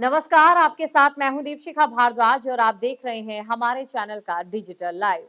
नमस्कार, आपके साथ मैं हूं दीपशिखा भारद्वाज और आप देख रहे हैं हमारे चैनल का डिजिटल लाइव।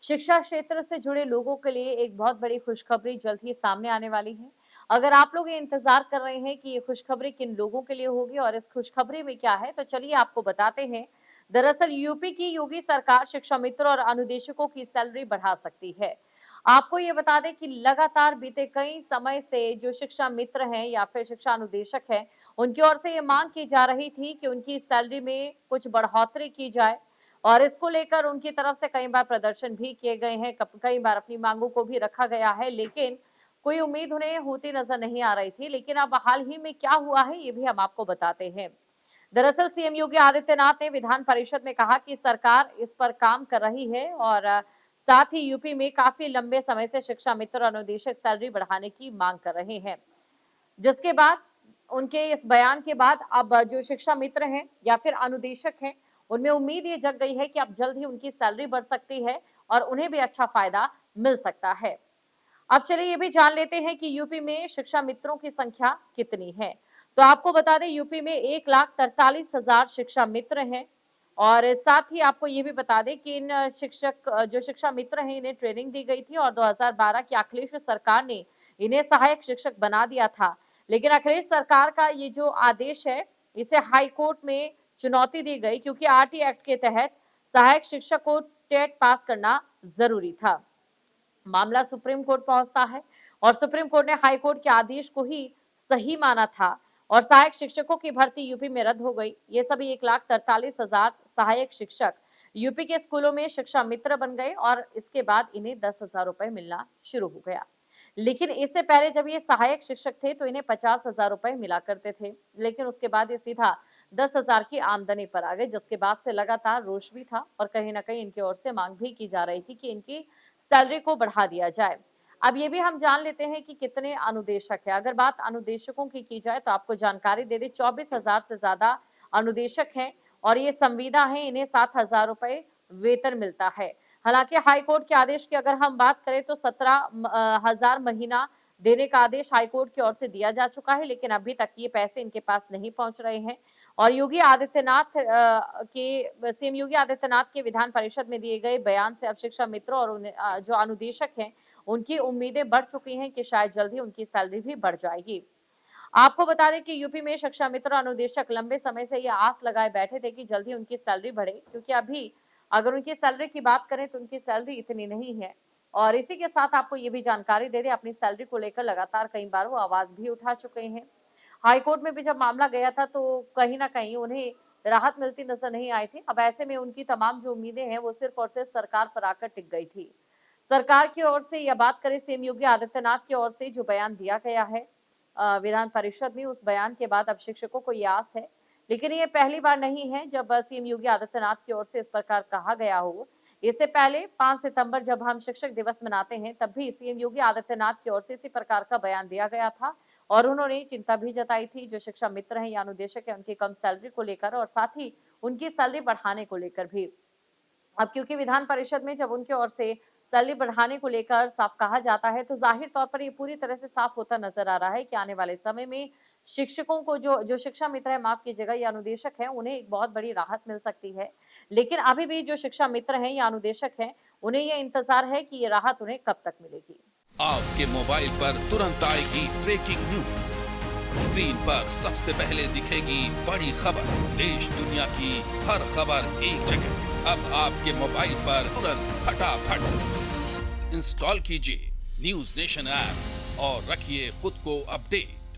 शिक्षा क्षेत्र से जुड़े लोगों के लिए एक बहुत बड़ी खुशखबरी जल्द ही सामने आने वाली है। अगर आप लोग ये इंतजार कर रहे हैं कि ये खुशखबरी किन लोगों के लिए होगी और इस खुशखबरी में क्या है, तो चलिए आपको बताते हैं। दरअसल यूपी की योगी सरकार शिक्षा मित्र और अनुदेशकों की सैलरी बढ़ा सकती है। आपको ये बता दें कि लगातार बीते कई समय से जो शिक्षा मित्र हैं या फिर शिक्षा अनुदेशक हैं, उनकी ओर से ये मांग की जा रही थी कि उनकी सैलरी में कुछ बढ़ोतरी की जाए और इसको लेकर उनकी तरफ से कई बार प्रदर्शन भी किए गए हैं, कई बार अपनी मांगों को भी रखा गया है, लेकिन कोई उम्मीद उन्हें होती नजर नहीं आ रही थी। लेकिन अब हाल ही में क्या हुआ है, ये भी हम आपको बताते हैं। दरअसल सीएम योगी आदित्यनाथ ने विधान परिषद में कहा कि सरकार इस पर काम कर रही है और साथ ही यूपी में काफी लंबे समय से शिक्षा मित्र और अनुदेशक सैलरी बढ़ाने की मांग कर रहे हैं। जिसके बाद उनके इस बयान के बाद अब जो शिक्षा मित्र हैं या फिर अनुदेशक हैं, उनमें उम्मीद ये जग गई है कि अब जल्द ही उनकी सैलरी बढ़ सकती है और उन्हें भी अच्छा फायदा मिल सकता है। अब चलिए ये भी जान लेते हैं कि यूपी में शिक्षा मित्रों की संख्या कितनी है। तो आपको बता दें यूपी में 1,43,000 शिक्षा मित्र हैं और साथ ही आपको ये भी बता दें कि इन जो शिक्षा मित्र हैं इन्हें ट्रेनिंग दी गई थी और 2012 की अखिलेश सरकार ने इन्हें सहायक शिक्षक बना दिया था। लेकिन अखिलेश सरकार का ये जो आदेश है, इसे हाई कोर्ट में चुनौती दी गई क्योंकि आरटी एक्ट के तहत सहायक शिक्षक को टेट पास करना जरूरी था। मामला सुप्रीम कोर्ट पहुंचता है और सुप्रीम कोर्ट ने हाई कोर्ट के आदेश को ही सही माना था और सहायक शिक्षकों की भर्ती यूपी में रद्द हो गई। ये सभी 1,43,000 सहायक शिक्षक यूपी के स्कूलों में शिक्षा मित्र बन गए और इसके बाद इन्हें 10,000 रुपए मिलना शुरू हो गया। लेकिन इससे पहले जब ये सहायक शिक्षक थे तो इन्हें 50,000 रुपए मिला करते थे, लेकिन उसके बाद ये सीधा 10,000 की आमदनी पर आ गए, जिसके बाद से लगातार रोष भी था और कहीं ना कहीं इनकी ओर से मांग भी की जा रही थी कि इनकी सैलरी को बढ़ा दिया जाए। अब ये भी हम जान लेते हैं कि कितने अनुदेशक है। अगर बात अनुदेशकों की जाए तो आपको जानकारी दे दें, 24,000 से ज्यादा अनुदेशक हैं और ये संविदा है, इन्हें 7,000 रुपए वेतन मिलता है। हालांकि हाई कोर्ट के आदेश की अगर हम बात करें तो 17,000 महीना देने का आदेश हाई कोर्ट की ओर से दिया जा चुका है, लेकिन अभी तक ये पैसे इनके पास नहीं पहुंच रहे हैं और सीएम योगी आदित्यनाथ के विधान परिषद में दिए गए बयान से अब शिक्षा मित्र और जो अनुदेशक हैं उनकी उम्मीदें बढ़ चुकी हैं कि शायद जल्द ही उनकी सैलरी भी बढ़ जाएगी। आपको बता दें कि यूपी में शिक्षा मित्र और अनुदेशक लंबे समय से ये आस लगाए बैठे थे कि जल्द ही उनकी सैलरी बढ़े, क्योंकि अभी अगर उनकी सैलरी की बात करें तो उनकी सैलरी इतनी नहीं है। और इसी के साथ आपको ये भी जानकारी दे दें, अपनी सैलरी को लेकर लगातार कई बार वो आवाज भी उठा चुके हैं। हाई कोर्ट में भी जब मामला गया था तो कहीं ना कहीं उन्हें राहत मिलती नजर नहीं आई थी। अब ऐसे में उनकी तमाम जो उम्मीदें हैं वो सिर्फ और सिर्फ सरकार पर आकर टिक गई थी। सरकार की ओर से या बात करें सीएम योगी आदित्यनाथ की ओर से जो बयान दिया गया है विधान परिषद में, उस बयान के बाद अब शिक्षकों को ये आस है। लेकिन ये पहली बार नहीं है जब सीएम योगी आदित्यनाथ की ओर से इस प्रकार कहा गया हो। इससे पहले 5 सितंबर जब हम शिक्षक दिवस मनाते हैं तब भी सीएम योगी आदित्यनाथ की ओर से इसी प्रकार का बयान दिया गया था और उन्होंने चिंता भी जताई थी जो शिक्षा मित्र हैं या अनुदेशक है उनकी कम सैलरी को लेकर और साथ ही उनकी सैलरी बढ़ाने को लेकर भी। अब क्योंकि विधान परिषद में जब उनकी ओर से सैलरी बढ़ाने को लेकर साफ कहा जाता है तो जाहिर तौर पर ये पूरी तरह से साफ होता नजर आ रहा है कि आने वाले समय में शिक्षकों को जो जो शिक्षा मित्र है, माफ कीजिएगा, या अनुदेशक है, उन्हें एक बहुत बड़ी राहत मिल सकती है। लेकिन अभी भी जो शिक्षा मित्र हैं या अनुदेशक हैं, उन्हें ये इंतजार है कि ये राहत उन्हें कब तक मिलेगी। आपके मोबाइल पर तुरंत आएगी ब्रेकिंग न्यूज, स्क्रीन पर सबसे पहले दिखेगी बड़ी खबर, देश दुनिया की हर खबर एक जगह। अब आपके मोबाइल पर तुरंत फटाफट इंस्टॉल कीजिए न्यूज नेशन ऐप और रखिए खुद को अपडेट।